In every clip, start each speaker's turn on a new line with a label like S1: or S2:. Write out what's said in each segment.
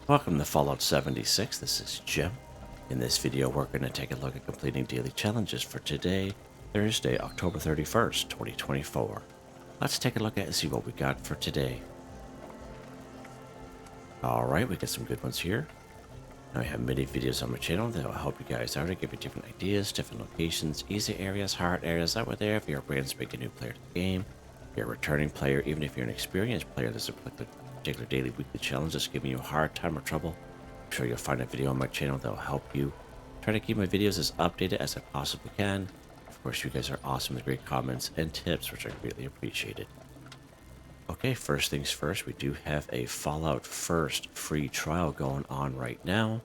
S1: Welcome to Fallout 76. This is Jim. In this video, we're going to take a look at completing daily challenges for today, Thursday, October 31st, 2024. Let's take a look at and see what we got for today. Alright, we got some good ones here. Now I have many videos on my channel that will help you guys out and give you different ideas, different locations, easy areas, hard areas that were there if you're a brand spanking new player to the game, if you're a returning player, even if you're an experienced player, there's a particular daily, weekly challenge that's giving you a hard time or trouble. I'm sure you'll find a video on my channel that will help you. Try to keep my videos as updated as I possibly can. Of course, you guys are awesome with great comments and tips, which are greatly appreciated. Okay, first things first, we do have a Fallout First free trial going on right now.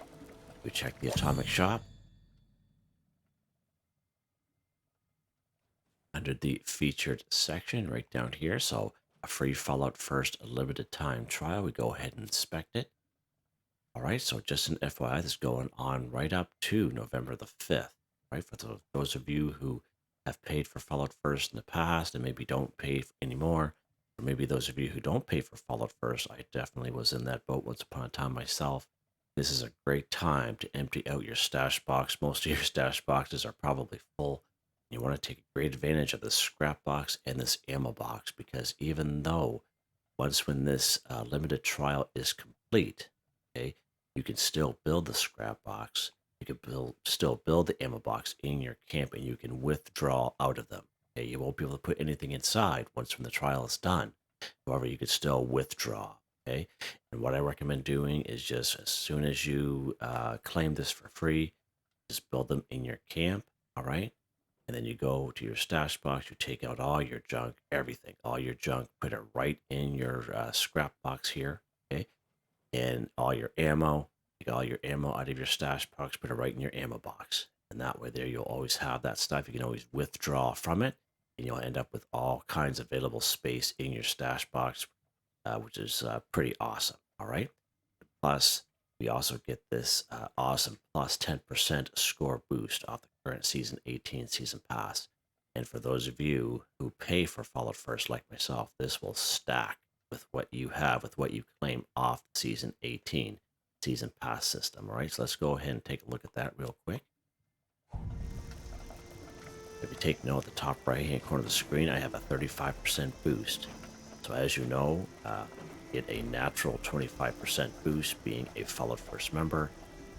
S1: We check the Atomic Shop. Under the featured section right down here, so a free Fallout First limited time trial. We go ahead and inspect it. All right, so just an FYI, this is going on right up to November the 5th, right? For those of you who have paid for Fallout First in the past and maybe don't pay anymore, or maybe those of you who don't pay for Fallout First, I definitely was in that boat once upon a time myself. This is a great time to empty out your stash box. Most of your stash boxes are probably full. You want to take great advantage of this scrap box and this ammo box because even though when this limited trial is complete, okay, you can still build the scrap box. You can still build the ammo box in your camp and you can withdraw out of them. Okay, you won't be able to put anything inside when the trial is done. However, you can still withdraw. Okay, and what I recommend doing is just as soon as you claim this for free, just build them in your camp. All right, and then you go to your stash box, you take out all your junk, everything, all your junk, put it right in your scrap box here, okay? And all your ammo, take all your ammo out of your stash box, put it right in your ammo box. And that way there, you'll always have that stuff. You can always withdraw from it, and you'll end up with all kinds of available space in your stash box, which is pretty awesome, all right? Plus, we also get this awesome plus 10% score boost off the current Season 18 Season Pass. And for those of you who pay for Fallout First, like myself, this will stack with what you have, with what you claim off the Season 18 Season Pass system. All right, so let's go ahead and take a look at that real quick. If you take note, at the top right hand corner of the screen, I have a 35% boost. So as you know, get a natural 25% boost being a Fallout First member.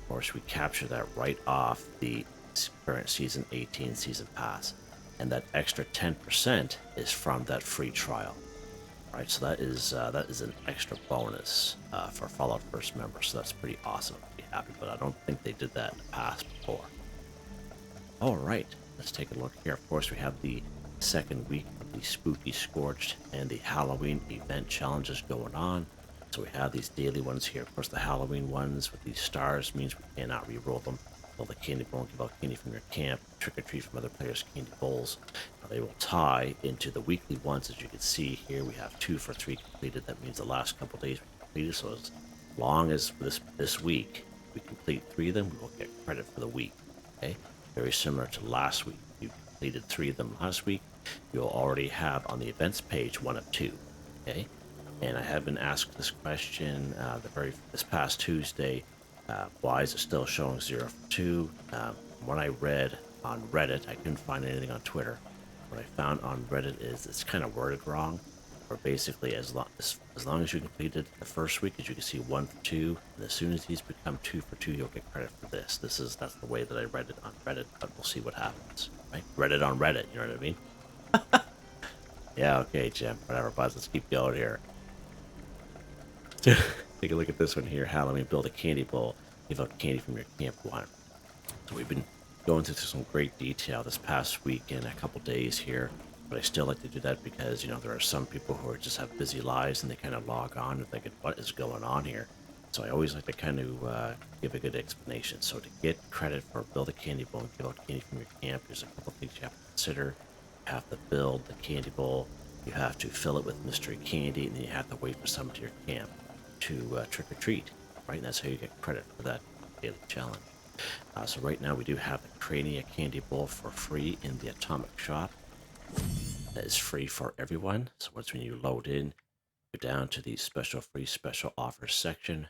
S1: Of course, we capture that right off the current Season 18 Season Pass. And that extra 10% is from that free trial. All right, so that is an extra bonus for Fallout First members. So that's pretty awesome. I'm pretty happy, but I don't think they did that in the past before. All right, let's take a look here. Of course, we have the second week of the Spooky Scorched and the Halloween event challenges going on. So we have these daily ones here. Of course, the Halloween ones with these stars means we cannot re-roll them. Fill the candy bowl and give out candy from your camp. Trick or treat from other players' candy bowls. Now they will tie into the weekly ones. As you can see here, we have 2 for 3 completed. That means the last couple days we completed. So as long as this week we complete 3 of them, we will get credit for the week. Okay, very similar to last week. You completed 3 of them last week. You'll already have on the events page 1 of 2. Okay, and I have been asked this question this past Tuesday. Why is it still showing 0 for 2? When I read on Reddit, I couldn't find anything on Twitter. What I found on Reddit is it's kind of worded wrong. Where basically, as long as you completed the first week, as you can see 1 for 2, and as soon as these become 2 for 2, you'll get credit for this. That's the way that I read it on Reddit, but we'll see what happens. Right? Reddit on Reddit, you know what I mean? Yeah, okay, Jim. Whatever, buzz. Let's keep going here. Take a look at this one here. Halloween, build a candy bowl. Give out candy from your camp 1. So we've been going through some great detail this past week and a couple days here. But I still like to do that because, there are some people who just have busy lives and they kind of log on and thinking, what is going on here? So I always like to kind of give a good explanation. So to get credit for build a candy bowl and give out candy from your camp, there's a couple things you have to consider. You have to build the candy bowl. You have to fill it with mystery candy, and then you have to wait for someone to your camp to trick or treat, right? And that's how you get credit for that daily challenge. So right now we do have the Crania Candy Bowl for free in the Atomic Shop. That is free for everyone. So once when you load in, go down to the special free special offers section.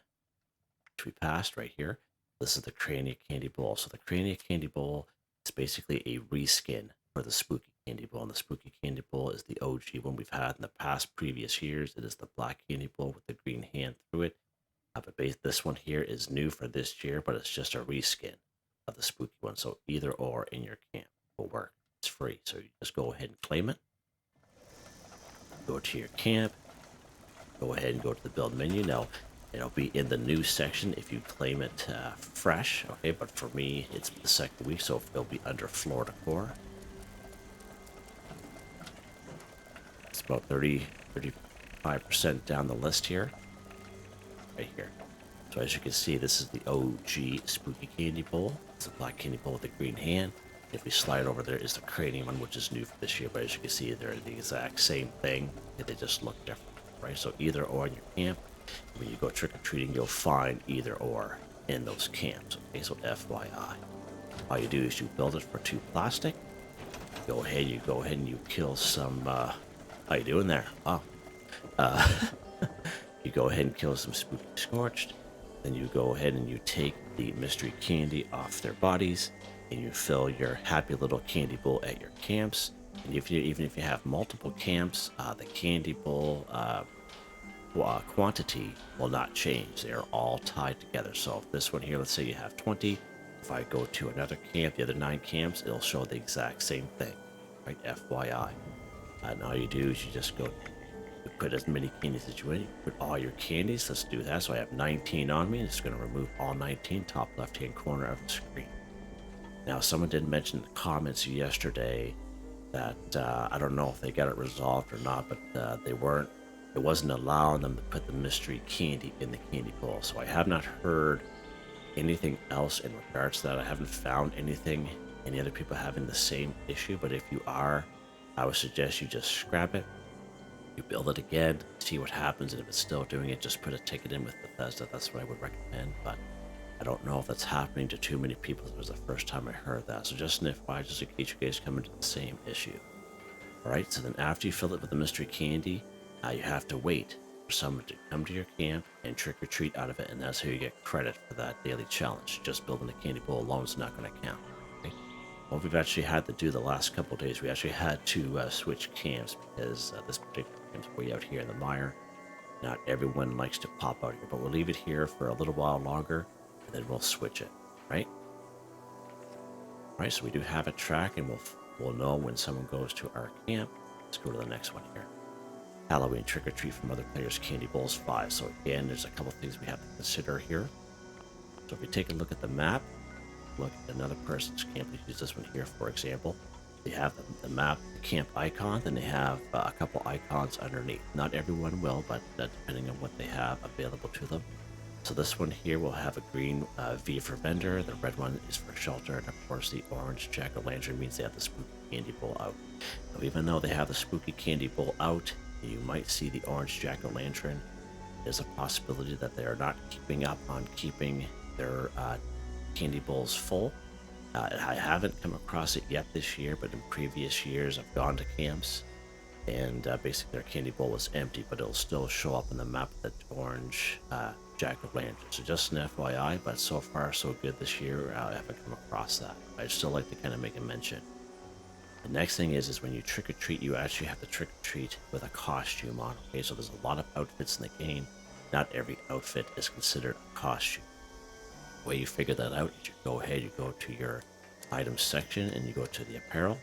S1: which we passed right here. This is the Crania Candy Bowl. So the Crania Candy Bowl is basically a reskin for the Spooky Candy Bowl. And the Spooky Candy Bowl is the OG one we've had in the past previous years. It is the black candy bowl with the green hand through it. But this one here is new for this year, but it's just a reskin of the spooky one. So either or in your camp will work. It's free. So you just go ahead and claim it. Go to your camp. Go ahead and go to the build menu. Now, it'll be in the new section if you claim it fresh. Okay, but for me, it's the second week, so it'll be under floor decor. It's about 35% down the list here. Right here. So as you can see, this is the OG Spooky Candy Bowl. It's a black candy bowl with a green hand. If we slide over, there is the cranium one, which is new for this year. But as you can see, they're the exact same thing. They just look different, right? So either or in your camp. When you go trick-or-treating, you'll find either or in those camps. Okay, so FYI. All you do is you build it for 2 plastic. You go ahead and you kill some, how you doing there? Oh. You go ahead and kill some spooky Scorched. Then you go ahead and you take the mystery candy off their bodies, and you fill your happy little candy bowl at your camps. And even if you have multiple camps, the candy bowl quantity will not change. They are all tied together. So if this one here, let's say you have 20. If I go to another camp, the other 9 camps, it'll show the exact same thing, right? FYI. And all you do is you just go. You put as many candies as you want. You put all your candies. Let's do that. So I have 19 on me. It's going to remove all 19, top left-hand corner of the screen. Now, someone did mention in the comments yesterday that I don't know if they got it resolved or not, but it wasn't allowing them to put the mystery candy in the candy bowl. So I have not heard anything else in regards to that. I haven't found any other people having the same issue. But if you are, I would suggest you just scrap it. You build it again, see what happens, and if it's still doing it, just put a ticket in with Bethesda. That's what I would recommend, but I don't know if that's happening to too many people. It was the first time I heard that, so just an FYI, just in case you guys come into the same issue. Alright, so then after you fill it with the mystery candy, you have to wait for someone to come to your camp and trick-or-treat out of it, and that's how you get credit for that daily challenge. Just building the candy bowl alone is not going to count. What we've actually had to do the last couple of days, we actually had to switch camps because this particular camp's way out here in the mire. Not everyone likes to pop out here, but we'll leave it here for a little while longer, and then we'll switch it, right? Right, so we do have a track, and we'll know when someone goes to our camp. Let's go to the next one here. Halloween trick-or-treat from other players, Candy Bowls 5. So again, there's a couple things we have to consider here. So if we take a look at the map, look at another person's camp. We use this one here, for example. They have the map, the camp icon, then they have a couple icons underneath. Not everyone will, but depending on what they have available to them. So this one here will have a green V for vendor, the red one is for shelter, and of course the orange jack-o'-lantern means they have the spooky candy bowl out. Now, even though they have the spooky candy bowl out, you might see the orange jack-o'-lantern. There's a possibility that they are not keeping up on keeping their candy bowls full. I haven't come across it yet this year, but in previous years I've gone to camps and basically their candy bowl was empty, but it'll still show up in the map with the orange jack-o'-lantern. So just an FYI, but so far so good this year. I haven't come across that. I'd still like to kind of make a mention. The next thing is when you trick-or-treat, you actually have to trick-or-treat with a costume on. Okay, so there's a lot of outfits in the game. Not every outfit is considered a costume. The way you figure that out is you go ahead, you go to your items section, and you go to the apparel.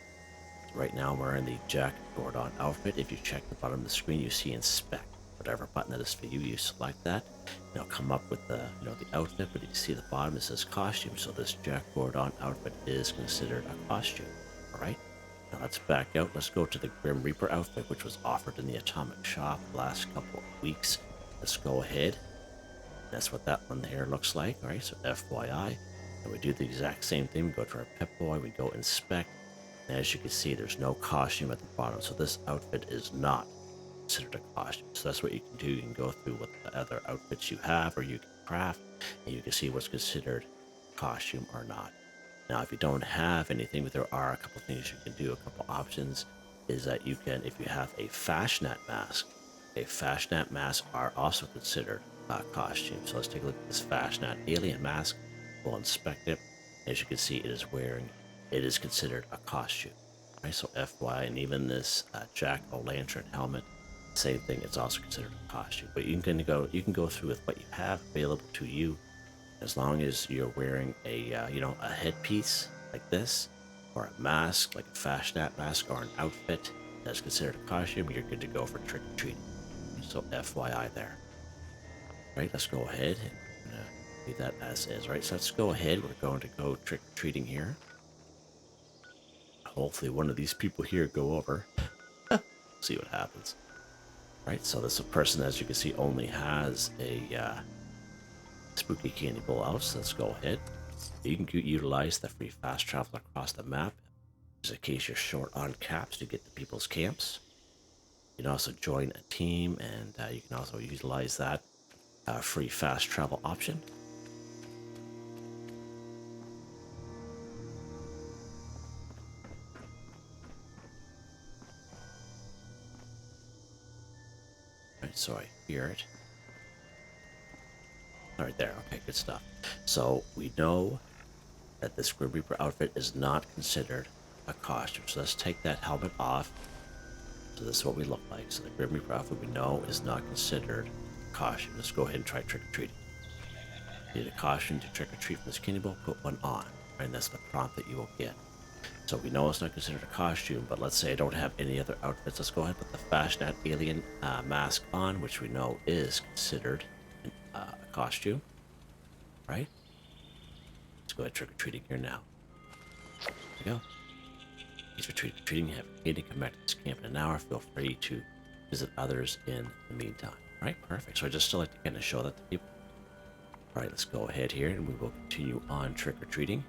S1: So right now I'm wearing the Jack Gordon outfit. If you check the bottom of the screen, you see inspect. Whatever button that is for you, you select that. And it'll come up with the outfit, but you see the bottom, it says costume. So this Jack Gordon outfit is considered a costume. Alright? Now let's back out. Let's go to the Grim Reaper outfit, which was offered in the Atomic Shop last couple of weeks. Let's go ahead. That's what that one there looks like. Alright, so FYI. And we do the exact same thing. We go to our Pip-Boy, we go inspect. And as you can see, there's no costume at the bottom. So this outfit is not considered a costume. So that's what you can do. You can go through what the other outfits you have, or you can craft, and you can see what's considered costume or not. Now, if you don't have anything, but there are a couple things you can do, a couple options, is that you can, if you have a fashionette mask are also considered costume. So let's take a look at this Fashionat alien mask. We'll inspect it. As you can see, it is considered a costume. Right, so FY, and even this jack-o'-lantern helmet, same thing. It's also considered a costume. But you can go through with what you have available to you, as long as you're wearing a headpiece like this, or a mask like a Fashionat mask, or an outfit that's considered a costume. You're good to go for trick or treating. So FYI there. Right, let's go ahead and leave that as is. Right, so let's go ahead. We're going to go trick or treating here. Hopefully, one of these people here go over. See what happens. Right, so this person, as you can see, only has a spooky candy bowl out. So let's go ahead. You can utilize the free fast travel across the map, just in case you're short on caps to get to people's camps. You can also join a team, and you can also utilize that free fast travel option. Right, so I hear it. All right, there. Okay, good stuff. So we know that this Grim Reaper outfit is not considered a costume. So let's take that helmet off. So this is what we look like. So the Grim Reaper outfit we know is not considered a costume. Let's go ahead and try trick-or-treating. Need a costume to trick-or-treat from this candy bowl, put one on. Right, and that's the prompt that you will get. So we know it's not considered a costume, but let's say I don't have any other outfits. Let's go ahead and put the Fashionat alien mask on, which we know is considered a costume. Right? Let's go ahead trick-or-treating here now. There we go. Thanks for trick-or-treating. You have a come back to this camp in an hour. Feel free to visit others in the meantime. All right, perfect. So I just still like to kind of show that to people. All right, let's go ahead here and we will continue on trick-or-treating.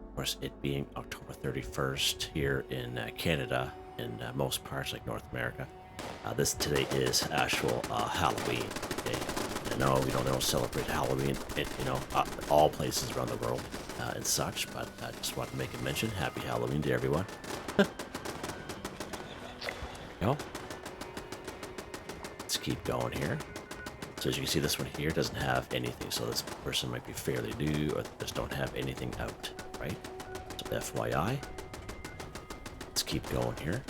S1: Of course, it being October 31st here in Canada, in most parts like North America. Today is actual Halloween day. I know they don't celebrate Halloween in all places around the world and such, but I just want to make a mention. Happy Halloween to everyone. Go. Let's keep going here. So as you can see, this one here doesn't have anything, so this person might be fairly new or just don't have anything out, right? So FYI. Let's keep going here.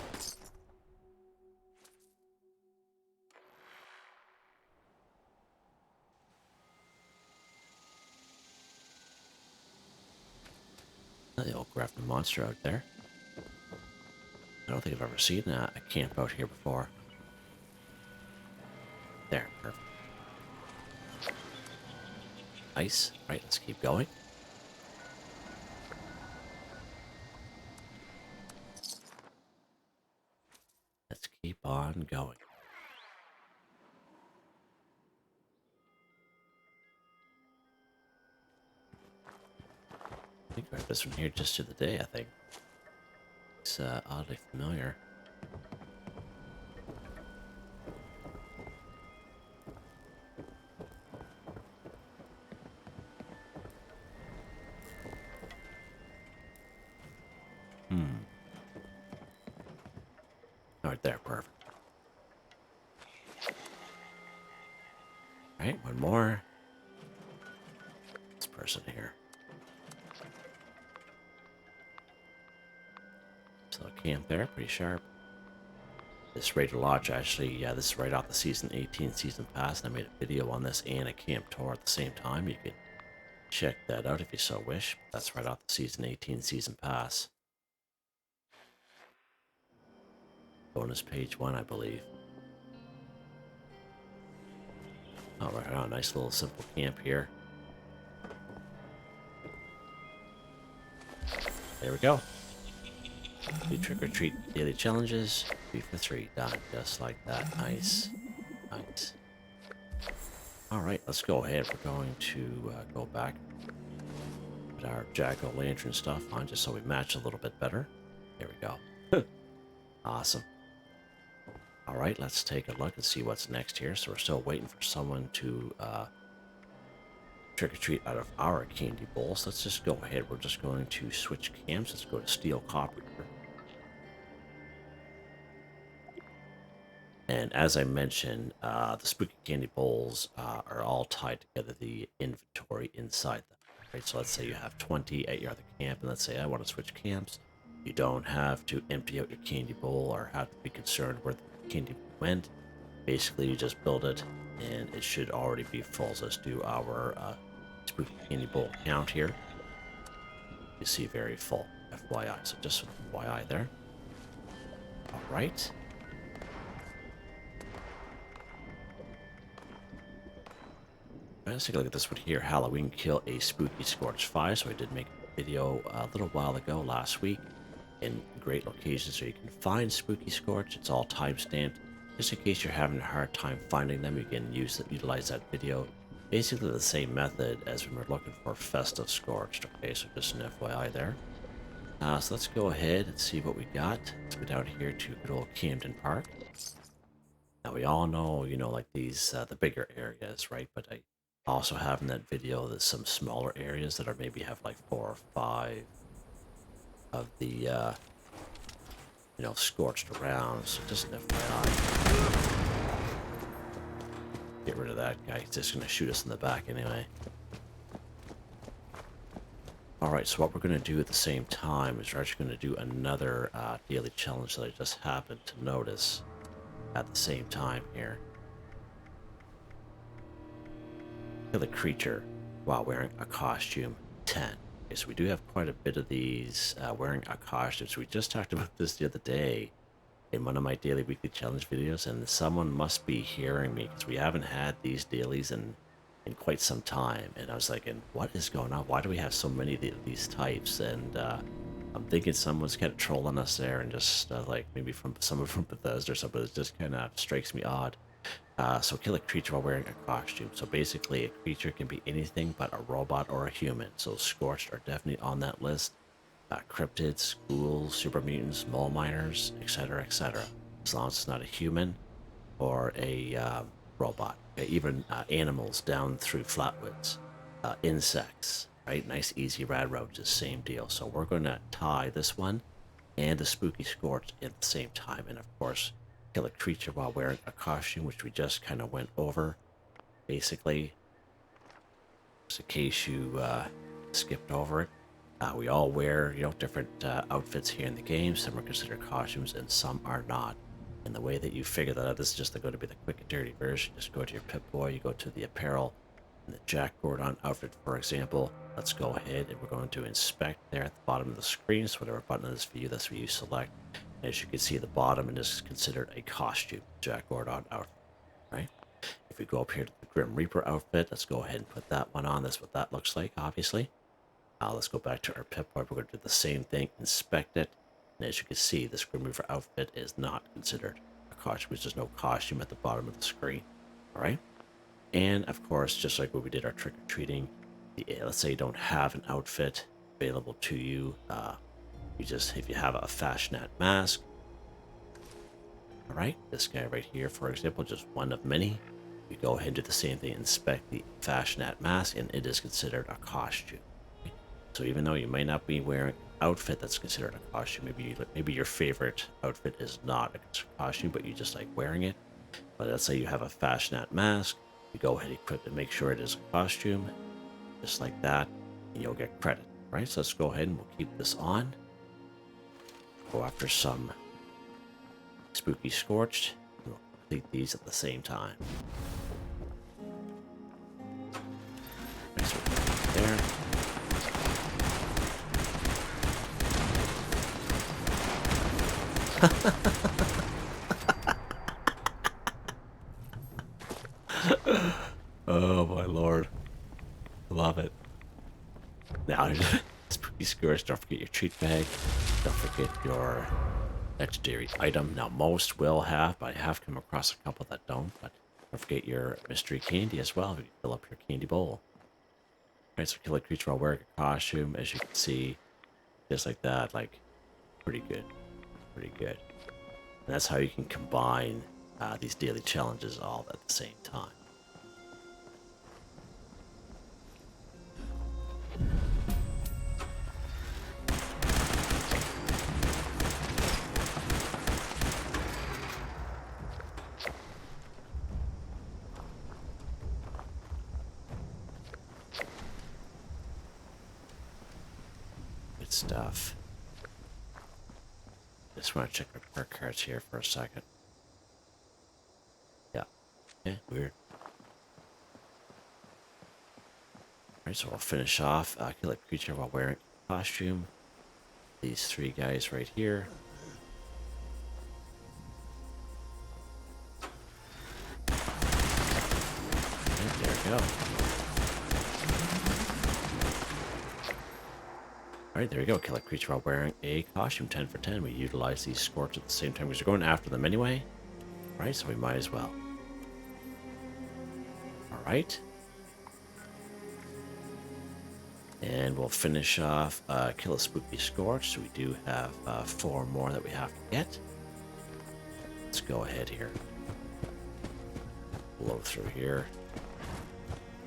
S1: The old graphic monster out there. I don't think I've ever seen a camp out here before. There, perfect. Nice. Right, let's keep going. Let's keep on going. I think I read this one here just the other day, I think. It's oddly familiar. Right there, perfect. All right, one more. This person here. So camp there, pretty sharp. This Raider Lodge, actually, this is right off the Season 18 Season Pass, and I made a video on this and a camp tour at the same time. You can check that out if you so wish. That's right off the Season 18 Season Pass. Bonus page 1, I believe. All right, oh, nice little simple camp here. There we go. 2 trick-or-treat daily challenges, 3 for 3, done, just like that. Nice, nice. All right, let's go ahead. We're going to go back, put our jack-o'-lantern stuff on, just so we match a little bit better. There we go. Awesome. All right, let's take a look and see what's next here. So we're still waiting for someone to trick-or-treat out of our candy bowl. So let's just go ahead. We're just going to switch camps. Let's go to Steel Copper. And as I mentioned, the spooky candy bowls are all tied together, the inventory inside them. Right, so let's say you have 20 at your other camp, and let's say I want to switch camps. You don't have to empty out your candy bowl or have to be concerned where the candy went. Basically, you just build it, and it should already be full. So let's do our spooky candy bowl count here. You see very full, FYI. So just FYI there. All right. Let's take a look at this one here. Halloween kill a spooky Scorched 5. So I did make a video a little while ago last week in great locations so you can find spooky Scorched. It's all time-stamped. Just in case you're having a hard time finding them, you can utilize that video. Basically the same method as when we're looking for festive Scorched. Okay, so just an FYI there. So let's go ahead and see what we got. Let's go down here to good old Camden Park. Now we all know, like these, the bigger areas, right? But I also have in that video there's some smaller areas that are maybe have like 4 or 5 of the Scorched around. So just an FYI. Get rid of that guy. He's just gonna shoot us in the back anyway. Alright, so what we're gonna do at the same time is we're actually gonna do another daily challenge that I just happened to notice at the same time here. Kill a creature while wearing a costume 10. Okay, so we do have quite a bit of these wearing a costume. So we just talked about this the other day in one of my daily weekly challenge videos, and someone must be hearing me because we haven't had these dailies in quite some time. And I was like, and what is going on? Why do we have so many of these types? And I'm thinking someone's kind of trolling us there, and just like maybe from someone from Bethesda or something. It just kind of strikes me odd. So kill a creature while wearing a costume. So basically a creature can be anything but a robot or a human. So Scorched are definitely on that list. Cryptids, ghouls, super mutants, mole miners, etc., etc. As long as it's not a human or a robot. Okay, even animals down through flatwoods. Insects, right? Nice, easy rad roaches, same deal. So we're going to tie this one and the spooky Scorched at the same time. And of course, kill a creature while wearing a costume, which we just kind of went over, basically. Just in case you skipped over it. We all wear, different outfits here in the game. Some are considered costumes and some are not. And the way that you figure that out, this is just going to be the quick and dirty version. Just go to your Pip-Boy, you go to the apparel, and the Jack Gordon outfit, for example. Let's go ahead and we're going to inspect there at the bottom of the screen. So whatever button is for you, that's what you select. As you can see, the bottom is considered a costume, Jack Gordon outfit, right? If we go up here to the Grim Reaper outfit, let's go ahead and put that one on. That's what that looks like, obviously. Let's go back to our Pip-Boy. We're going to do the same thing, inspect it. And as you can see, this Grim Reaper outfit is not considered a costume. There's no costume at the bottom of the screen, all right? And of course, just like when we did our trick-or-treating, let's say you don't have an outfit available to you, if you have a fashionette mask, all right, this guy right here, for example, just one of many, we go ahead and do the same thing, inspect the fashionette mask, and it is considered a costume. Okay? So even though you might not be wearing an outfit that's considered a costume, maybe your favorite outfit is not a costume, but you just like wearing it. But let's say you have a fashionette mask, you go ahead and equip it, make sure it is a costume, just like that, and you'll get credit, right? So let's go ahead and we'll keep this on. Go after some spooky Scorched. We'll complete these at the same time. Nice one there. Oh my lord. Love it. Now, spooky Scorched, don't forget your treat bag. Don't forget your legendary item. Now, most will have, but I have come across a couple that don't. But don't forget your mystery candy as well. You can fill up your candy bowl. Right, so kill a creature while wearing a costume. As you can see, just like that, like, pretty good. Pretty good. And that's how you can combine these daily challenges all at the same time. stuff. Just want to check my perk cards here for a second. Yeah. Okay, weird. Alright, so we'll finish off. Kill a creature while wearing a costume. These three guys right here. And there we go. Alright, there we go. Kill a creature while wearing a costume. 10 for 10. We utilize these Scorched at the same time because we're going after them anyway. Right, so we might as well. Alright. And we'll finish off, kill a spooky Scorched. So we do have 4 more that we have to get. Let's go ahead here. Blow through here.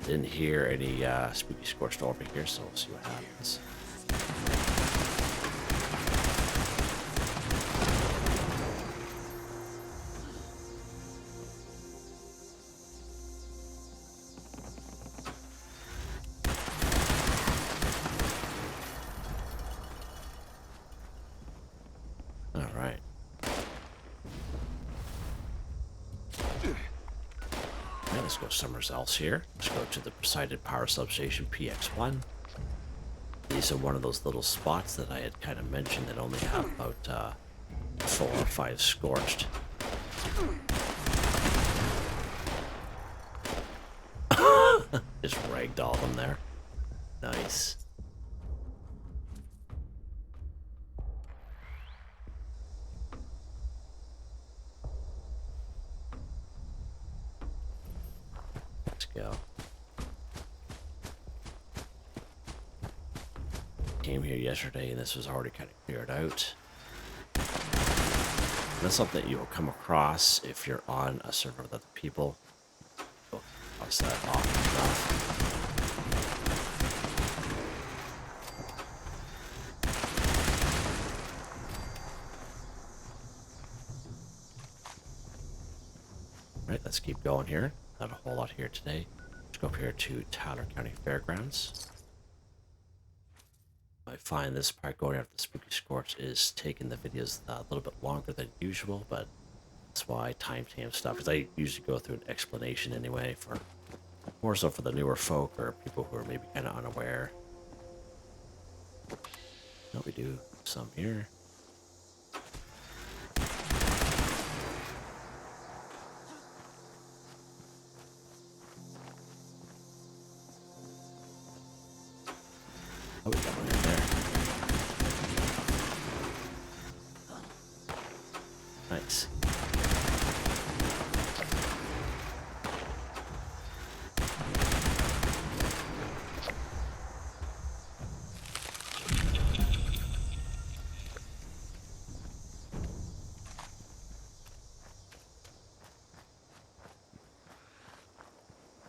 S1: Didn't hear any spooky Scorched over here, so we'll see what happens. Alright. Let's go somewhere else here. Let's go to the Presided Power Substation PX1. These are one of those little spots that I had kind of mentioned that only have about 4 or 5 Scorched. Just ragdoll them there. Nice. Let's go. Came here yesterday and this was already kind of cleared out. That's something that you will come across if you're on a server with other people. You'll cross that often enough. Right, let's keep going here. Not a whole lot here today. Let's go up here to Tyler County Fairgrounds. I find this part going after the Spooky Scorch is taking the videos a little bit longer than usual, but that's why I timestamp stuff, because I usually go through an explanation anyway, for more so for the newer folk or people who are maybe kind of unaware. No, we do some here. Oh, we got one in there. Nice.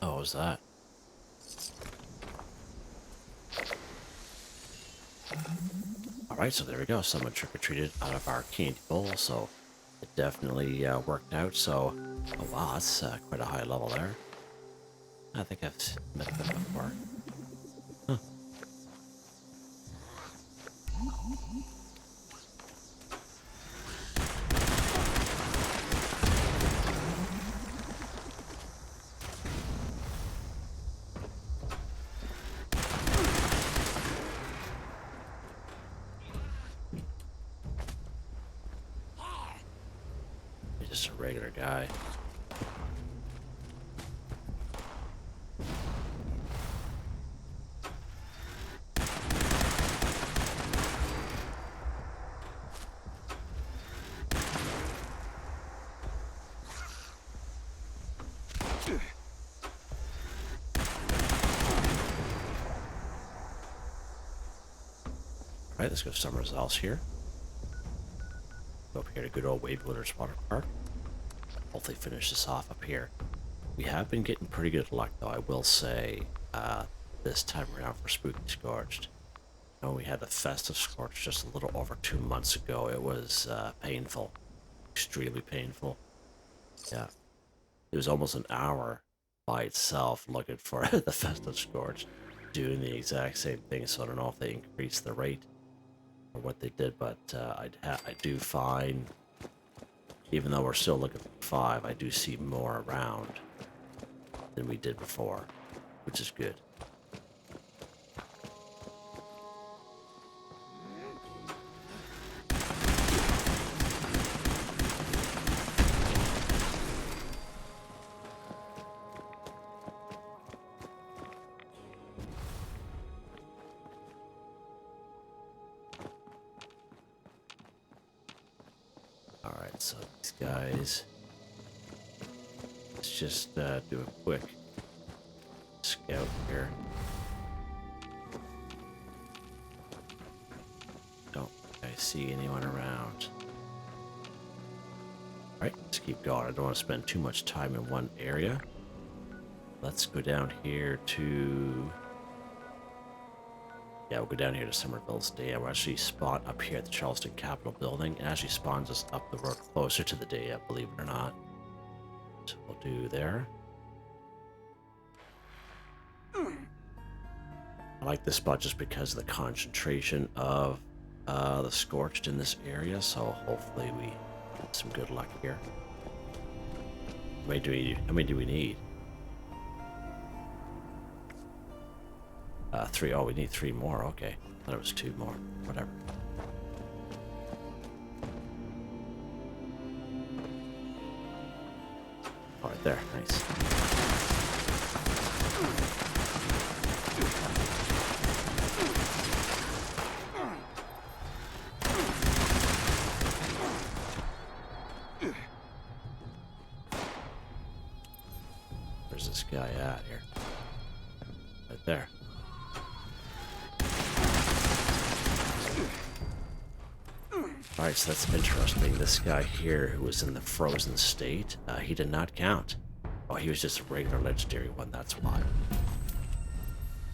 S1: Oh, what was that? Alright, so there we go. Someone trick-or-treated out of our candy bowl, so it definitely worked out. So, oh wow, that's quite a high level there. I think I've met them before. Huh. He's just a regular guy. Alright, let's go somewhere else here. Go up here to good old Wave Wilderness Water Park. Hopefully finish this off up here. We have been getting pretty good luck, though, I will say, this time around for Spooky Scorched. You know, we had the Festive Scorched just a little over 2 months ago. It was painful. Extremely painful. Yeah. It was almost an hour by itself looking for the Festive Scorched, doing the exact same thing, so I don't know if they increased the rate. or what they did, but I do find, even though we're still looking for 5, I do see more around than we did before, which is good. Alright, so these guys, let's just do a quick scout here. Don't think I see anyone around. Alright, let's keep going. I don't want to spend too much time in one area. Let's go down here to... Yeah, we'll go down here to Somerville's Dam. We'll actually spawn up here at the Charleston Capitol building. It actually spawns us up the road closer to the Dam, believe it or not. So we'll do there. I like this spot just because of the concentration of the Scorched in this area, so hopefully we get some good luck here. How many do we need? 3. Oh, we need 3 more. Okay. I thought it was 2 more. Whatever. All right, there. Nice. Where's this guy at here? Right there. Alright, so that's interesting. This guy here who was in the frozen state, he did not count. Oh, he was just a regular legendary one, that's why.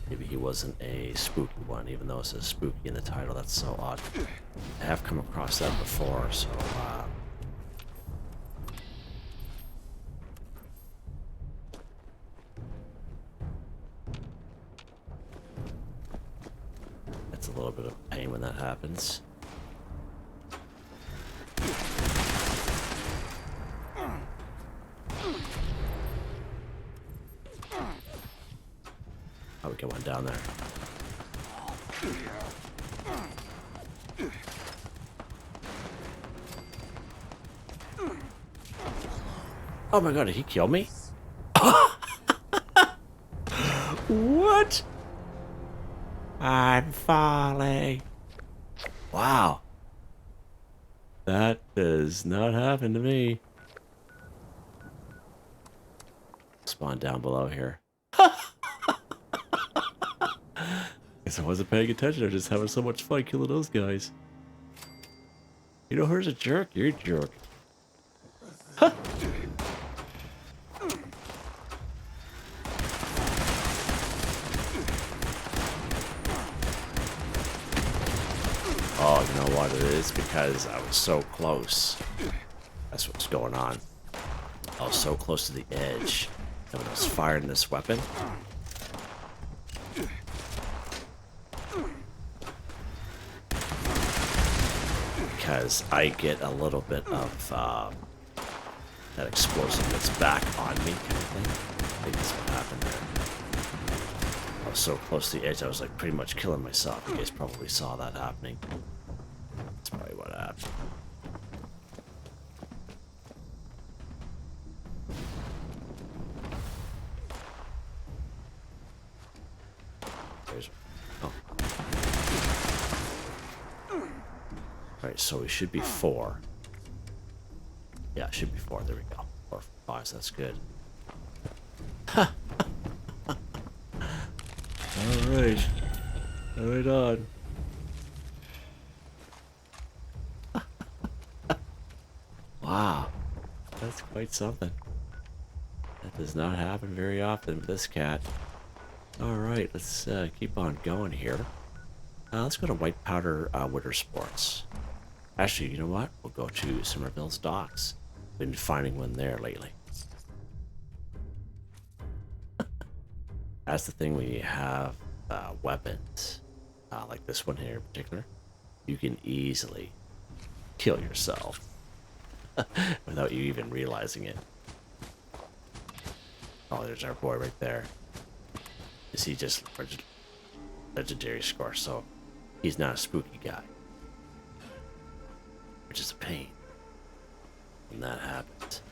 S1: Maybe he wasn't a spooky one, even though it says spooky in the title. That's so odd. I have come across that before, so... It's a little bit of pain when that happens. Oh, we got one down there. Oh my god, did he kill me? What? I'm falling. Wow. That does not happen to me. Spawn down below here. Guess I wasn't paying attention. I was just having so much fun killing those guys. You know who's a jerk? You're a jerk. Huh. Oh, you know what it is? Because I was so close. That's what's going on. I was so close to the edge. And when I was firing this weapon, because I get a little bit of that explosiveness back on me kind of thing. I think that's what happened there. I was so close to the edge, I was like pretty much killing myself. You guys probably saw that happening. That's probably what happened. Oh. Alright, so we should be 4. Yeah, it should be 4. There we go. 4, 5, so that's good. Alright. Right on. Wow. That's quite something. That does not happen very often with this cat. Alright, let's keep on going here. Let's go to White Powder Winter Sports. Actually, you know what? We'll go to Somerville's Docks. Been finding one there lately. That's the thing when you have weapons, like this one here in particular. you can easily kill yourself without you even realizing it. Oh, there's our boy right there. Is he just legendary score? So he's not a spooky guy, which is a pain when that happens.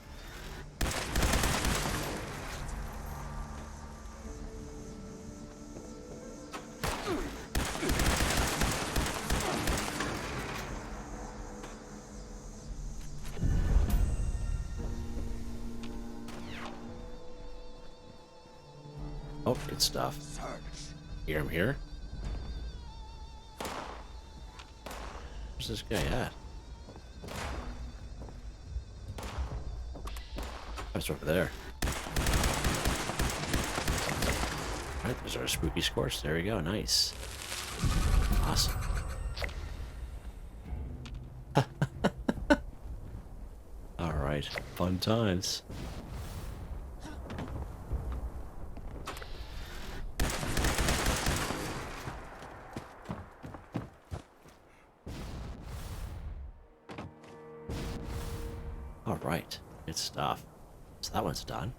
S1: Oh, good stuff. Hear him here? Where's this guy at? That's over there. Alright, there's our spooky Scorched. There we go. Nice. Awesome. Alright, fun times. Alright, good stuff. So that one's done.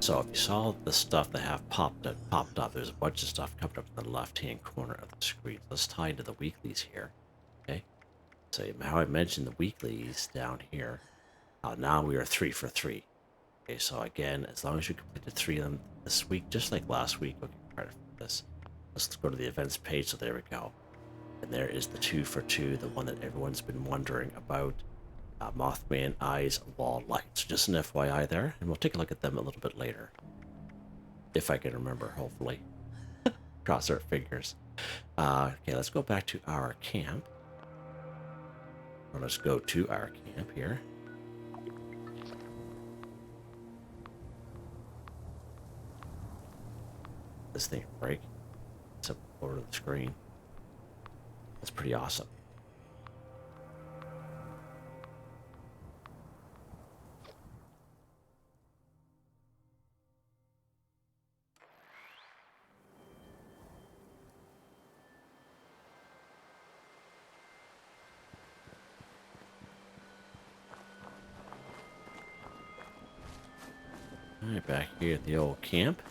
S1: So if you saw the stuff that have popped up, there's a bunch of stuff coming up in the left-hand corner of the screen. Let's tie into the weeklies here. Okay. So how I mentioned the weeklies down here. Now we are 3 for 3. Okay, so again, as long as you completed 3 of them this week, just like last week, we'll get credit for this. Let's go to the events page. So there we go. And there is the 2 for 2, the one that everyone's been wondering about. Mothman Eyes Wall Lights. Just an FYI there, and we'll take a look at them a little bit later. If I can remember, hopefully. Cross our fingers. Okay, let's go back to our camp. Or let's go to our camp here. This thing break. It's up over the screen. That's pretty awesome. Alright, back here at the old camp.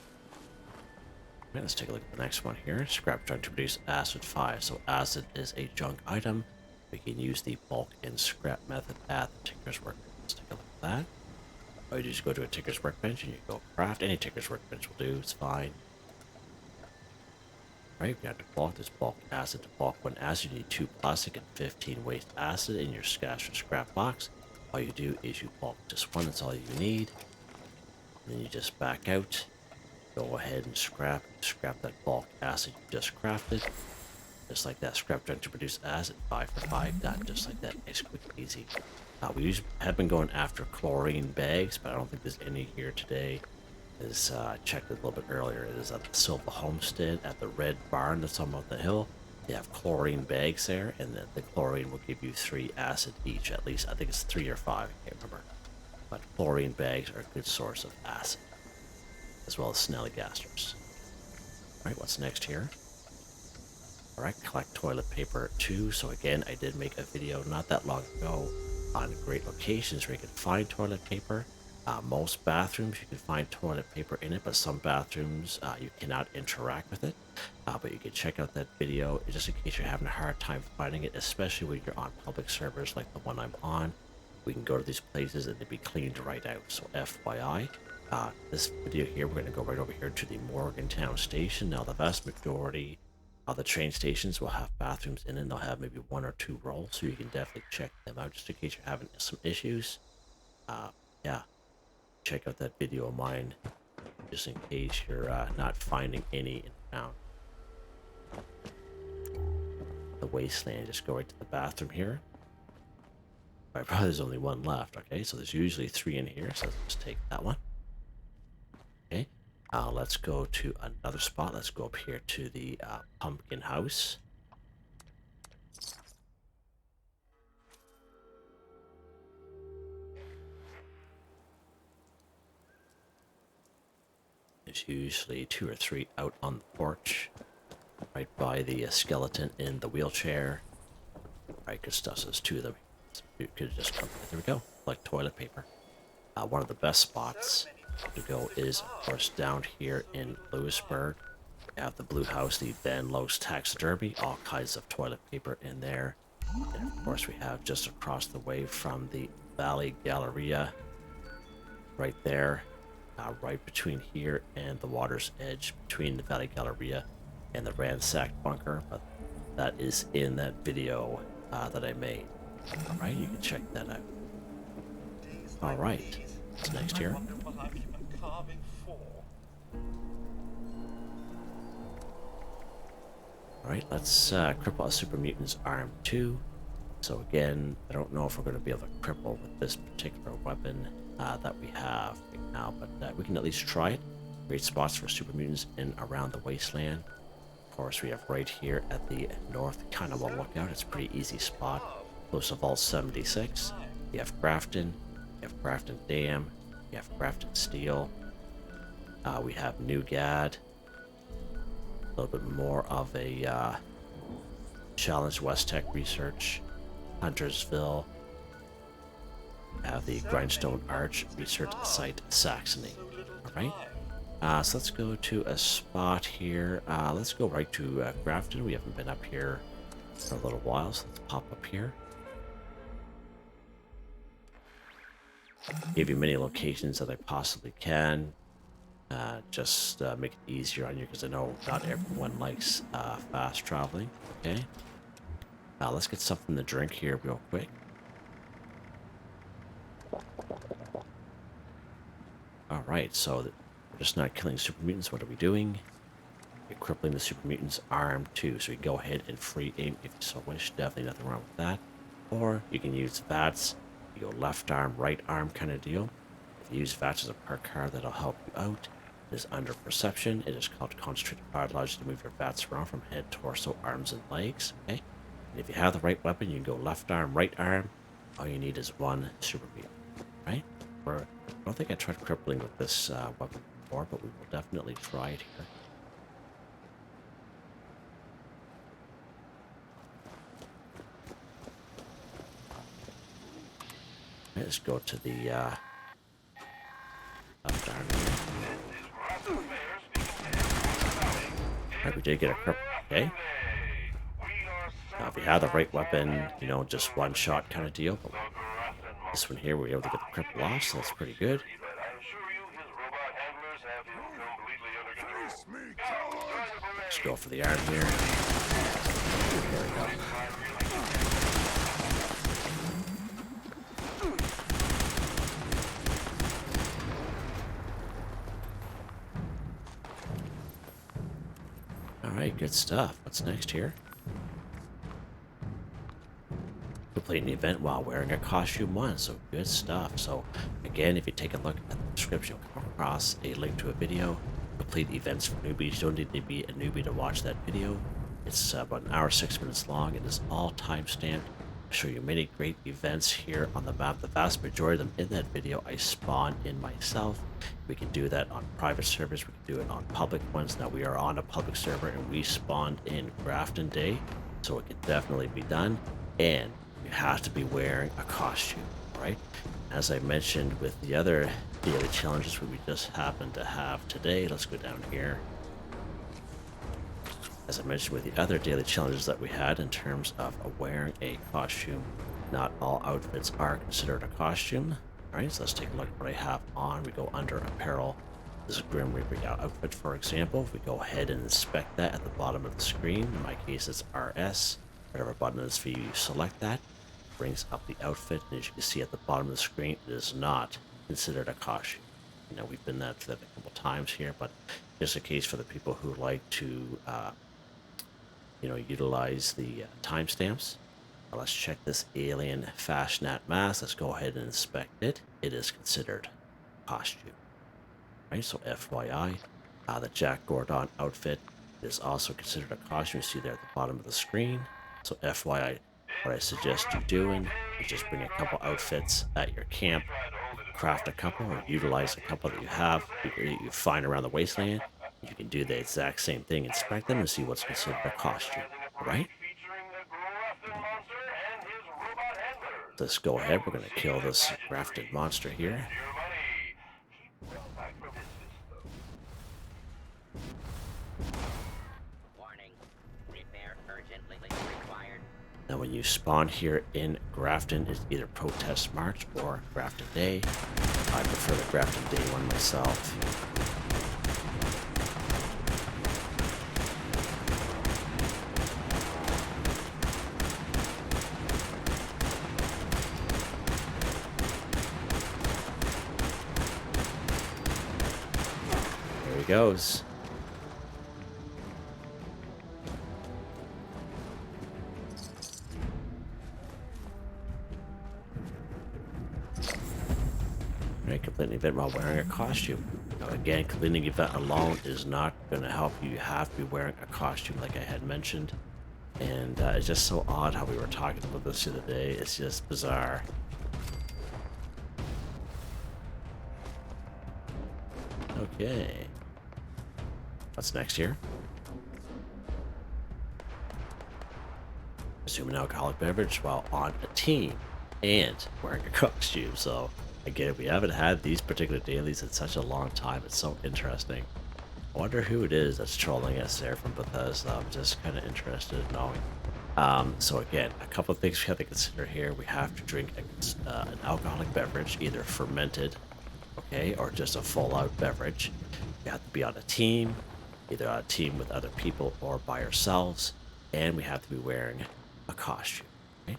S1: Right, let's take a look at the next one here. Scrap trying to produce acid 5. So acid is a junk item. We can use the bulk and scrap method at the Tinker's Workbench. Let's take a look at that. All you do is go to a Tinker's Workbench and you go craft. Any Tinker's Workbench will do. It's fine. Right, we got to bulk this bulk acid. To bulk one acid, you need 2 plastic and 15 waste acid in your stash or scrap box. All you do is you bulk just one. That's all you need. And then you just back out. Go ahead and scrap that bulk acid you just crafted. Just like that. Scrap trying to produce acid 5 for 5. Done. Just like that. Nice, quick, easy. We have been going after chlorine bags, but I don't think there's any here today. As I checked it a little bit earlier, it is at the Silva Homestead at the red barn that's on the hill. They have chlorine bags there, and then the chlorine will give you 3 acid each, at least. I think it's 3 or 5, I can't remember. But chlorine bags are a good source of acid, as well as snellygasters. Alright, what's next here? Alright, collect toilet paper 2. So again, I did make a video not that long ago on great locations where you can find toilet paper. Most bathrooms you can find toilet paper in it, but some bathrooms you cannot interact with it. But you can check out that video just in case you're having a hard time finding it, especially when you're on public servers like the one I'm on. We can go to these places and they'll be cleaned right out. So FYI, this video here, we're going to go right over here to the Morgantown station. Now the vast majority of the train stations will have bathrooms in it. They'll have maybe 1 or 2 rolls, so you can definitely check them out just in case you're having some issues. Yeah, check out that video of mine just in case you're not finding any in town. The wasteland, just go right to the bathroom here. Right, probably there's only 1 left. Okay, so there's usually 3 in here, so let's just take that one. Okay, let's go to another spot. Let's go up here to the pumpkin house. There's usually 2 or 3 out on the porch. right by the skeleton in the wheelchair. Right, good stuff. So there's two of them. So you could just come. There we go. Like toilet paper. One of the best spots to go is, of course, down here in Lewisburg. We have the Blue House, the Van Loos Taxidermy, all kinds of toilet paper in there. And of course, we have just across the way from the Valley Galleria, right there, right between here and the water's edge, between the Valley Galleria and the ransacked bunker. But that is in that video that I made. All right, you can check that out. All right, what's next here? All right, let's cripple a Super Mutant's arm 2. So again, I don't know if we're going to be able to cripple with this particular weapon that we have right now, but we can at least try it. Great spots for Super Mutants in around the wasteland. Of course, we have right here at the North Kanawa Lookout. It's a pretty easy spot, close to Vault 76. You have Grafton, you have Grafton Dam, you have Grafton Steel. We have New Gad. A little bit more of a Challenge West Tech Research. Huntersville. Have the Grindstone Arch Research Site Saxony. Alright. So let's go to a spot here. Let's go right to Grafton. We haven't been up here for a little while, so let's pop up here. Give you many locations that I possibly can. Just make it easier on you because I know not everyone likes fast traveling. Okay. Let's get something to drink here real quick. Alright, so we're just not killing Super Mutants. What are we doing? We're crippling the Super Mutant's arm too. So you go ahead and free aim if you so wish. Definitely nothing wrong with that. Or you can use VATS. You go left arm, right arm kind of deal. If you use VATS as a perk card, that'll help you out. It is under perception. It is called Concentrated Fire. It allows you to move your VATS around from head, torso, arms, and legs. Okay. And if you have the right weapon, you can go left arm, right arm. All you need is one Super Mutant. Right? I don't think I tried crippling with this weapon before, but we will definitely try it here. Okay, let's go to the left arm here. Alright, we did get a cripple. Okay. Now, if you have the right weapon, you know, just one shot kind of deal. But this one here, we were able to get the cripple off, so that's pretty good. Let's go for the arm here. There we go. Alright, good stuff. What's next here? Complete an event while wearing a costume 1, so good stuff. So again, if you take a look at the description, you'll come across a link to a video. Complete events for newbies. You don't need to be a newbie to watch that video. It's about an hour, 6 minutes long. It is all time-stamped. I'll show you many great events here on the map. The vast majority of them in that video I spawned in myself. We can do that on private servers. We can do it on public ones. Now we are on a public server and we spawned in Grafton Day, so it can definitely be done. And you have to be wearing a costume, right? As I mentioned with the other daily challenges we just happen to have today, let's go down here. As I mentioned with the other daily challenges that we had in terms of wearing a costume, not all outfits are considered a costume. Alright, so let's take a look at what I have on. We go under apparel. This is Grim Reaper outfit, for example. If we go ahead and inspect that at the bottom of the screen, in my case it's RS. Whatever button is for you, you select that. Brings up the outfit, and as you can see at the bottom of the screen, it is not considered a costume. You know, we've been through that a couple times here, but just in case for the people who like to, you know, utilize the timestamps. Let's check this alien fashionat mask. Let's go ahead and inspect it. It is considered costume. Right, so FYI, the Jack Gordon outfit is also considered a costume. You see there at the bottom of the screen. So FYI, what I suggest you doing is just bring a couple outfits at your camp, craft a couple or utilize a couple that you have, you find around the wasteland, You can do the exact same thing, inspect them, and see what's considered a costume. All right? Let's go ahead. We're going to kill this grafted monster here. Now, when you spawn here in Grafton, it's either Protest March or Grafton Day. I prefer the Grafton Day one myself. There he goes. Right, completing the event while wearing a costume. Now again, completing the event alone is not going to help you. You have to be wearing a costume like I had mentioned. And it's just so odd how we were talking about this the other day. It's just bizarre. Okay. What's next here? Consume an alcoholic beverage while on a team and wearing a costume. So again, we haven't had these particular dailies in such a long time. It's so interesting. I wonder who it is that's trolling us there from Bethesda. I'm just kind of interested in knowing. So again, a couple of things we have to consider here. We have to drink an alcoholic beverage, either fermented, okay, or just a full-out beverage. We have to be on a team, either on a team with other people or by ourselves, and we have to be wearing a costume. Okay?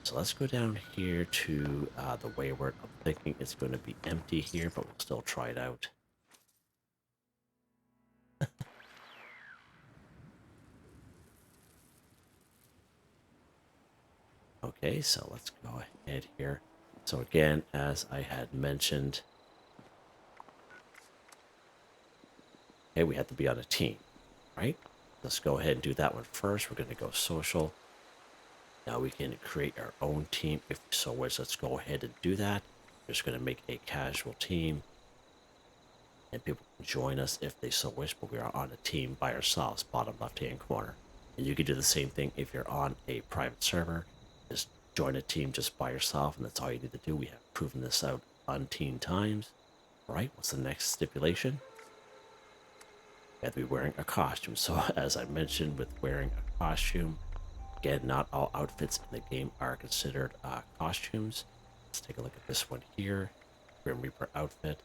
S1: So let's go down here to the Wayward. I'm thinking it's going to be empty here, but we'll still try it out. Okay, so let's go ahead here. So again, as I had mentioned, okay, we have to be on a team, right? Let's go ahead and do that one first. We're going to go social. Now we can create our own team if we so wish. Let's go ahead and do that. We're just going to make a casual team. And people can join us if they so wish, but we are on a team by ourselves, bottom left-hand corner. And you can do the same thing if you're on a private server. Just join a team just by yourself, and that's all you need to do. We have proven this out umpteen times. All right, what's the next stipulation? You have to be wearing a costume. So as I mentioned, with wearing a costume, again, not all outfits in the game are considered costumes. Let's take a look at this one here. Grim Reaper outfit.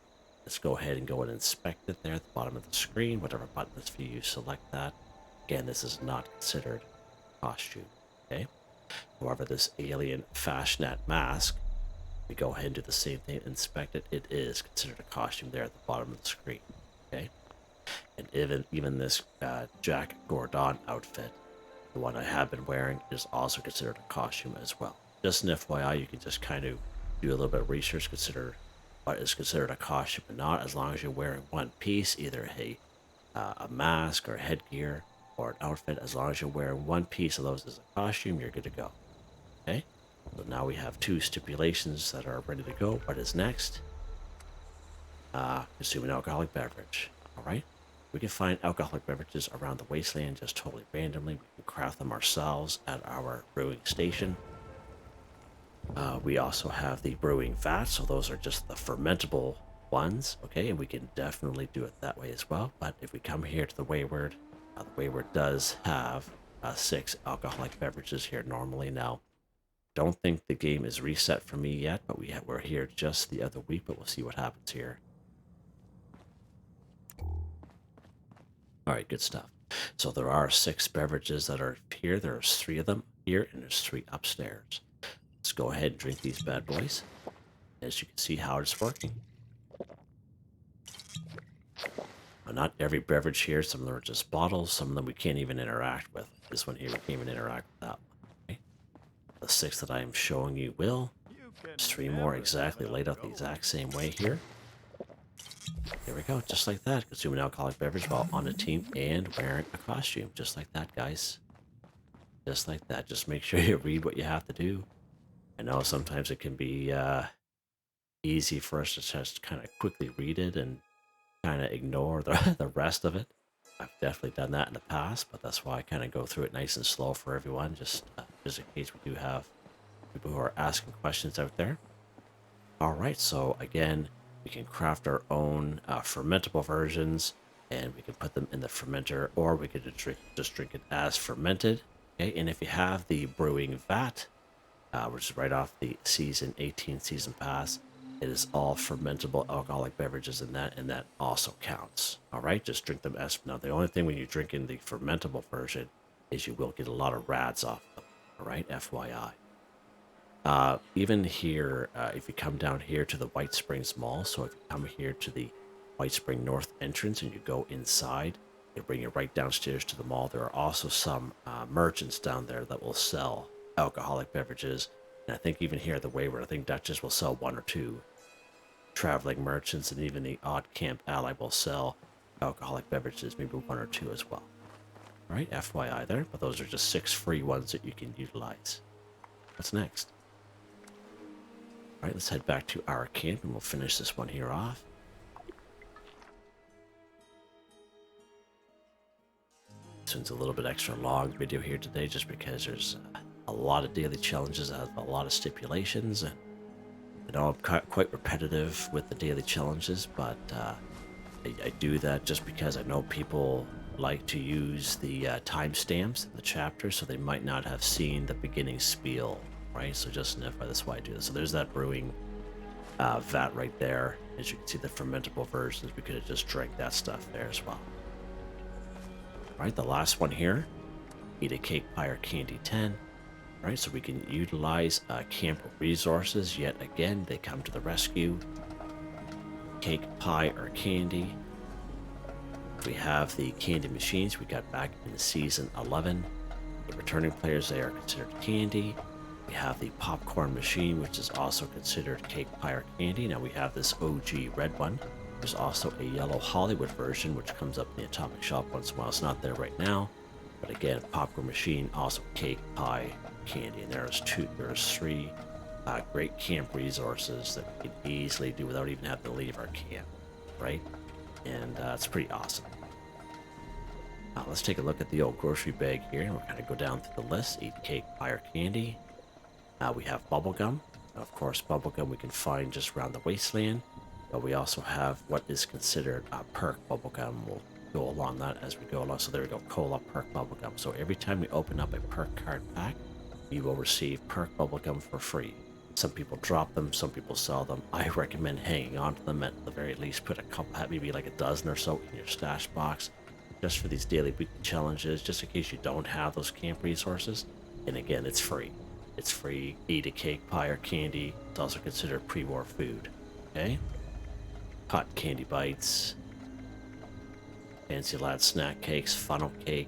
S1: Let's go ahead and go and inspect it there at the bottom of the screen. Whatever button is for you, select that. Again, this is not considered costume. Okay. However, this alien fashionette mask, we go ahead and do the same thing, inspect it. It is considered a costume there at the bottom of the screen. Okay. And even this Jack Gordon outfit, the one I have been wearing, is also considered a costume as well. Just an FYI, you can just kind of do a little bit of research, consider what is considered a costume and not, as long as you're wearing one piece, either a mask or headgear or an outfit. As long as you're wearing one piece of those as a costume, you're good to go. Okay, so now we have two stipulations that are ready to go. What is next? Consume an alcoholic beverage. All right, we can find alcoholic beverages around the wasteland just totally randomly. We can craft them ourselves at our brewing station. We also have the brewing vat, so those are just the fermentable ones, okay, and we can definitely do it that way as well. But if we come here to the Wayward does have 6 alcoholic beverages here normally. Now, don't think the game is reset for me yet, but we're here just the other week, but we'll see what happens here. All right, good stuff. So there are 6 beverages that are here. There's 3 of them here, and there's 3 upstairs. Let's go ahead and drink these bad boys. As you can see how it's working. Well, not every beverage here. Some of them are just bottles. Some of them we can't even interact with. This one here, we can't even interact with that one. Okay? The 6 that I am showing you will. There's 3 more exactly laid out the exact same way here. There we go, just like that. Consume an alcoholic beverage while on a team and wearing a costume. Just like that, guys. Just like that. Just make sure you read what you have to do. I know sometimes it can be easy for us to just kind of quickly read it and kind of ignore the rest of it. I've definitely done that in the past, but that's why I kind of go through it nice and slow for everyone, just in case we do have people who are asking questions out there. All right, so again, we can craft our own fermentable versions, and we can put them in the fermenter, or we could just drink it as fermented. Okay, and if you have the brewing vat, which is right off the season 18 season pass, it is all fermentable alcoholic beverages in that, and that also counts. All right, just drink them as now. The only thing when you drink in the fermentable version is you will get a lot of rads off them. All right, FYI. Even here, if you come down here to the White Springs Mall, so if you come here to the White Spring North entrance and you go inside, they bring you right downstairs to the mall. There are also some merchants down there that will sell alcoholic beverages. And I think even here at the Wayward, I think Dutchess will sell one or two traveling merchants, and even the odd camp ally will sell alcoholic beverages, maybe one or two as well. All right, FYI there, but those are just 6 free ones that you can utilize. What's next? All right, let's head back to our camp and we'll finish this one here off. This one's a little bit extra long video here today just because there's a lot of daily challenges that have a lot of stipulations, and I know I'm quite repetitive with the daily challenges, but I do that just because I know people like to use the timestamps in the chapter, so they might not have seen the beginning spiel, right? So just an FYI, that's why I do this. So there's that brewing vat right there. As you can see, the fermentable versions, we could have just drank that stuff there as well. All right, the last one here, eat a cake pie or candy 10. All right, so we can utilize camp resources. Yet again, they come to the rescue. Cake, pie, or candy. We have the candy machines we got back in season 11. The returning players, they are considered candy. We have the popcorn machine, which is also considered cake, pie, or candy. Now we have this OG red one. There's also a yellow Hollywood version, which comes up in the Atomic Shop once in a while. It's not there right now. But again, popcorn machine, also cake, pie, candy. And there's 3 great camp resources that we can easily do without even having to leave our camp, right? And it's pretty awesome. Let's take a look at the old grocery bag here, and we'll kind of go down through the list. Eat cake, pie, or candy. We have bubblegum. Of course, bubblegum we can find just around the wasteland. But we also have what is considered perk bubblegum. We'll go along that as we go along. So there we go, cola, perk bubblegum. So every time we open up a perk card pack, you will receive perk bubblegum for free. Some people drop them, some people sell them. I recommend hanging on to them, at the very least. Put a couple, maybe like a dozen or so in your stash box, just for these daily weekly challenges, just in case you don't have those camp resources. And again, it's free. It's free. Eat a cake, pie, or candy. It's also considered pre-war food. Okay? Cotton candy bites, Fancy Lad snack cakes, funnel cake,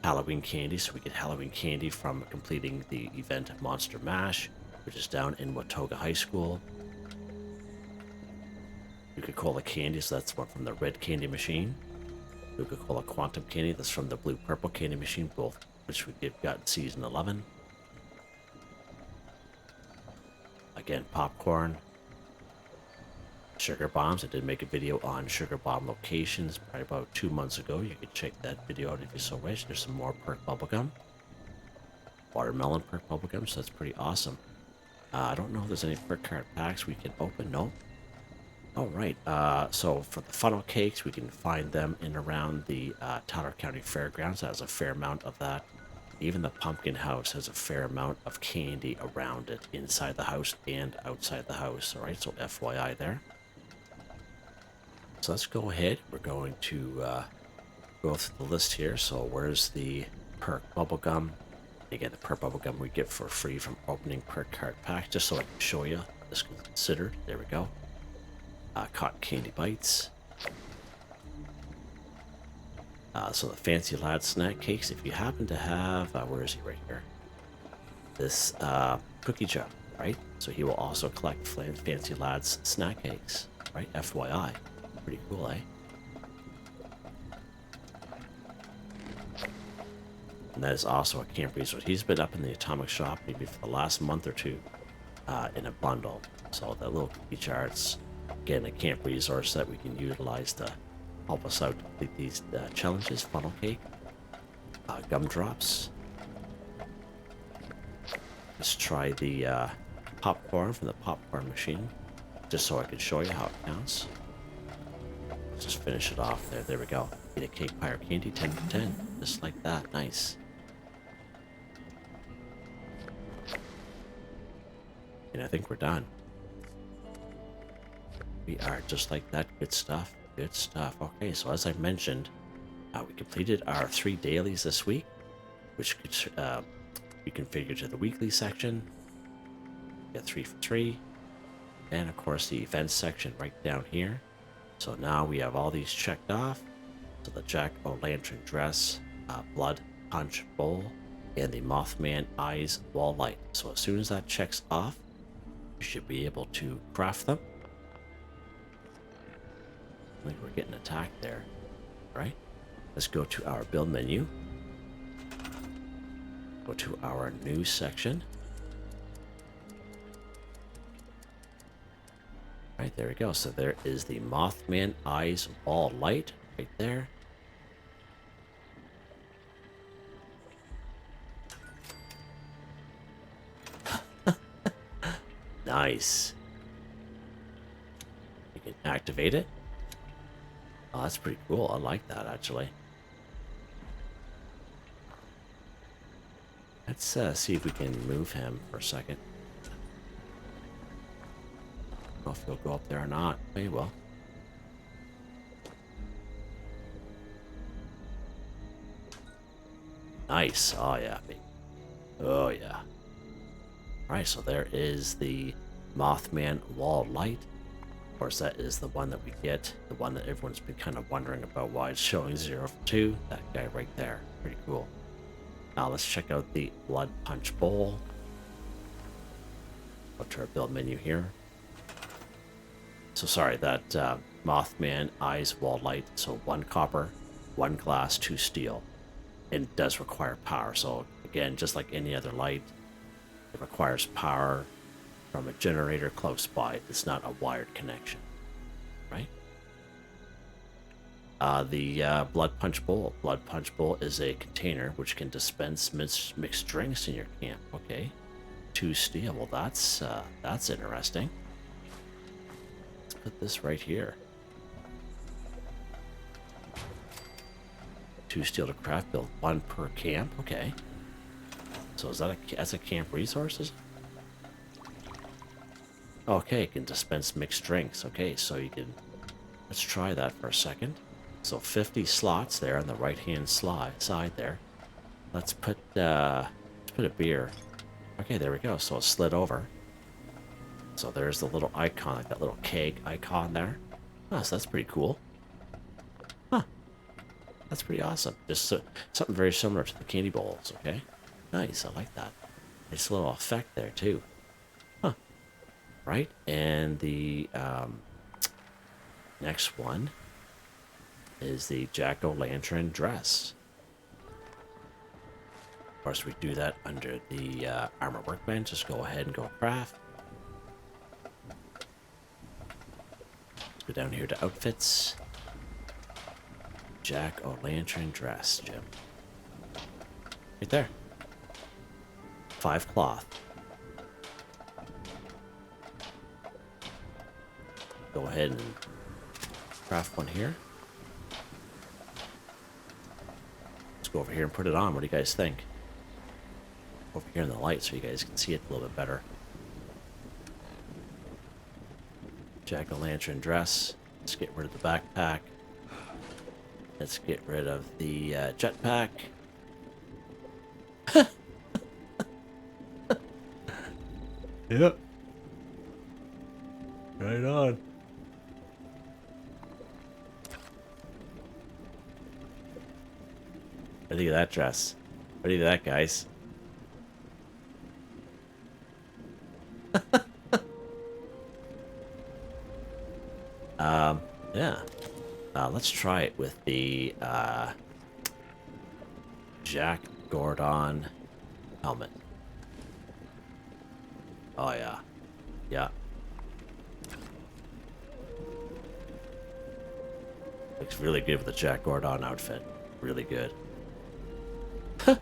S1: Halloween candy. So we get Halloween candy from completing the event Monster Mash, which is down in Watoga High School. Nuka-Cola candy, so that's one from the red candy machine. Nuka-Cola Quantum candy, that's from the blue-purple candy machine, both which we've got in season 11. Again, popcorn. Sugar bombs. I did make a video on sugar bomb locations probably about 2 months ago. You can check that video out if you so wish. There's some more perk bubblegum. Watermelon perk bubblegum, so that's pretty awesome. I don't know if there's any perk card packs we can open. No. All right. So for the funnel cakes, we can find them in around the Tyler County Fairgrounds. That has a fair amount of that. Even the pumpkin house has a fair amount of candy around it, inside the house and outside the house. All right. So FYI there. So let's go ahead. We're going to go through the list here. So where's the perk bubblegum? Again, the perk bubblegum we get for free from opening perk card packs, just so I can show you what this is considered. There we go. Cotton candy bites. So the Fancy Lad snack cakes. If you happen to have, where is he? Right here. This cookie jar, right? So he will also collect Fancy Lad's snack cakes, right? FYI. Pretty cool, eh? And that is also a camp resource. He's been up in the Atomic Shop maybe for the last month or two in a bundle. So that little cookie jar, it's Again, a camp resource that we can utilize to help us out to complete these challenges. Funnel cake, gumdrops. Let's try the popcorn from the popcorn machine, just so I can show you how it counts. Let's just finish it off there. There we go. Eat a cake, pie, or candy, 10 for 10. Just like that. Nice. And I think we're done. We are just like that. Good stuff. Good stuff. Okay, so as I mentioned, we completed our 3 dailies this week, which could be configured to the weekly section. Get 3 for 3. And of course the events section right down here. So now we have all these checked off. So the Jack-o'-lantern dress, blood punch bowl, and the Mothman eyes wall light. So as soon as that checks off, you should be able to craft them. I think we're getting attacked there. All right, let's go to our build menu. Go to our new section. All right, there we go. So there is the Mothman eyes wall light right there. Nice. You can activate it. Oh, that's pretty cool. I like that, actually. Let's see if we can move him for a second. I don't know if he'll go up there or not. Maybe he will. Nice. Oh, yeah. Oh, yeah. Alright, so there is the Mothman wall light. Of course, that is the one that we get. The one that everyone's been kind of wondering about why it's showing 0 for 2. That guy right there. Pretty cool. Now let's check out the blood punch bowl. Go to our build menu here. So sorry, that Mothman eyes wall light. So 1 copper, 1 glass, 2 steel. And it does require power. So again, just like any other light, it requires power from a generator close by. It's not a wired connection, right? The blood punch bowl. Blood punch bowl is a container which can dispense mixed drinks in your camp. Okay, 2 steel. Well, that's interesting. Let's put this right here. 2 steel to craft build, 1 per camp. Okay. So is that that's a camp resource? Is it? Okay, it can dispense mixed drinks. Okay, so you can. Let's try that for a second. So 50 slots there on the right-hand side there. Let's put a beer. Okay, there we go. So it slid over. So there's the little icon, like that little keg icon there. Oh, so that's pretty cool. Huh. That's pretty awesome. Just something very similar to the candy bowls. Okay. Nice, I like that. Nice little effect there too. Huh. Right, and the next one is the Jack-o'-lantern dress. Of course, we do that under the armor workbench. Just go ahead and go craft. Let's go down here to outfits. Jack-o'-lantern dress, Jim. Right there. 5 cloth. Go ahead and craft one here. Let's go over here and put it on. What do you guys think? Over here in the light so you guys can see it a little bit better. Jack-o'-lantern dress. Let's get rid of the backpack. Let's get rid of the jetpack. Yep. Right on. What do you think of that dress? What do you think of that, guys? Yeah. Let's try it with the Jack Gordon helmet. Oh yeah. Yeah. Looks really good with the Jack Gordon outfit. Really good. Pretty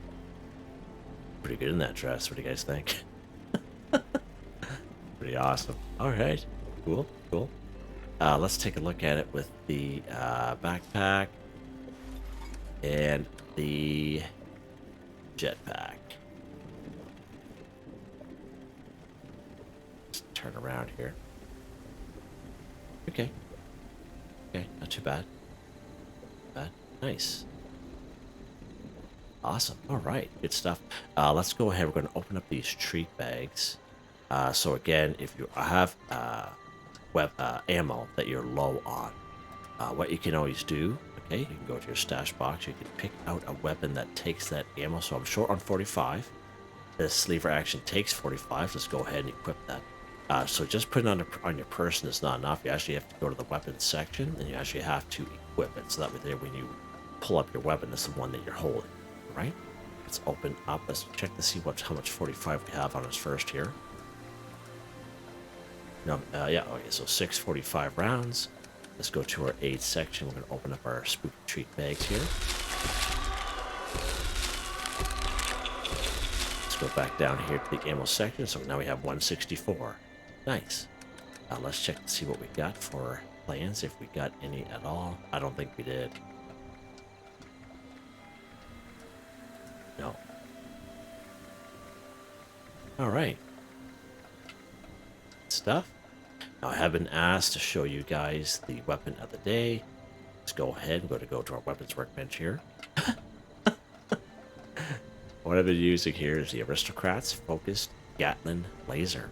S1: good in that dress. What do you guys think? Pretty awesome. All right. Cool. Cool. Let's take a look at it with the backpack and the jetpack. Let's turn around here. Okay. Okay, not too bad. Bad. Nice. Awesome. All right, good stuff. Let's go ahead. We're going to open up these treat bags. So again, if you have ammo that you're low on, what you can always do, okay, you can go to your stash box. You can pick out a weapon that takes that ammo. So I'm short on 45. This sleever action takes 45. Just go ahead and equip that. So just putting on your person is not enough. You actually have to go to the weapons section, and you actually have to equip it. So that way, there, when you pull up your weapon, it's the one that you're holding. Right? Let's open up. Let's check to see how much 45 we have on us first here. No, yeah, okay, so 645 rounds. Let's go to our aid section. We're going to open up our spooky treat bags here. Let's go back down here to the ammo section. So now we have 164. Nice. Let's check to see what we got for plans, if we got any at all. I don't think we did. No. All right. Stuff. Now I have been asked to show you guys the weapon of the day. Let's go ahead and go to our weapons workbench here. What I've been using here is the Aristocrats Focused Gatlin Laser.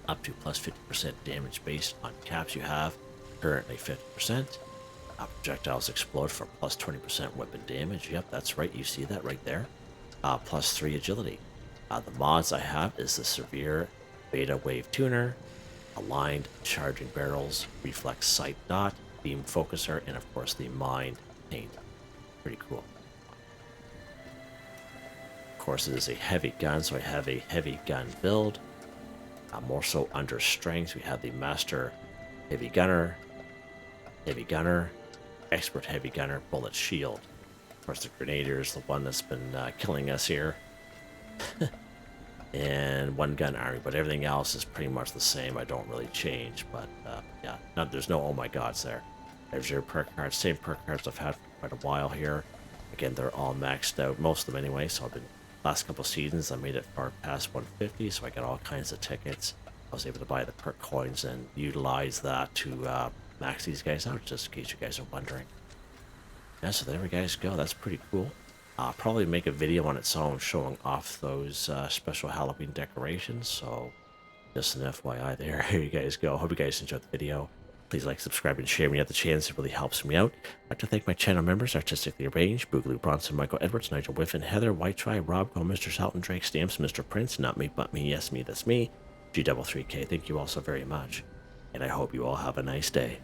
S1: Up to plus 50% damage based on caps you have. Currently 50%. Projectiles explode for plus 20% weapon damage. Yep, that's right. You see that right there. Plus 3 agility. The mods I have is the Severe Beta Wave Tuner, Aligned Charging Barrels, Reflex Sight Dot, Beam Focuser, and of course the Mind Paint. Pretty cool. Of course, it is a heavy gun, so I have a heavy gun build. More so under strength, we have the Master Heavy Gunner, Expert Heavy Gunner, Bullet Shield. Of course, the Grenadier is the one that's been killing us here. And one gun army, but everything else is pretty much the same. I don't really change, but yeah, there's no oh my gods there. There's your perk cards, same perk cards I've had for quite a while here. Again, they're all maxed out, most of them anyway, so I've been, last couple seasons I made it far past 150, so I got all kinds of tickets. I was able to buy the perk coins and utilize that to max these guys out, just in case you guys are wondering. Yeah, so there we guys go. That's pretty cool. I'll probably make a video on its own showing off those special Halloween decorations. So just an FYI there. Here you guys go. Hope you guys enjoyed the video. Please like, subscribe, and share when you have the chance. It really helps me out. I'd like to thank my channel members, Artistically Arranged, Boogaloo Bronson, Michael Edwards, Nigel Whiffen, Heather, White Try, Rob Go, Mr. Salton, Drake Stamps, Mr. Prince, Not Me But Me, Yes Me, That's Me, G3K. Thank you all so very much. And I hope you all have a nice day.